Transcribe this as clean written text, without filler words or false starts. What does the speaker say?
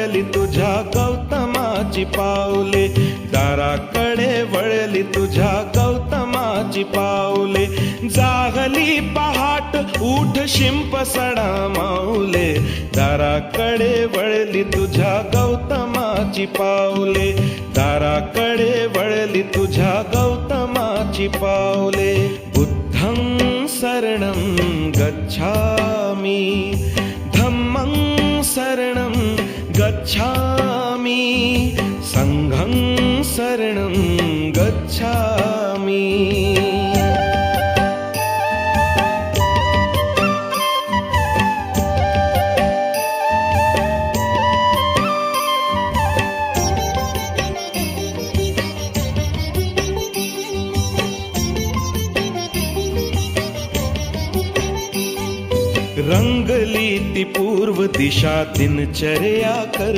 वळली तुझ्या गौतमाची पावले, दाराकडे वळली तुझ्या गौतमाची पावले. जागली पहाट उठ शिंप सडा माऊले, दाराकडे वळली तुझ्या गौतमाची पावले, दाराकडे वळली तुझ्या गौतमाची पावले. बुद्धं शरणं गच्छामि, धम्मं शरणं गच्छामि, संघं शरणं गच्छामि. रंगली ती पूर्व दिशा दिनचर्या कर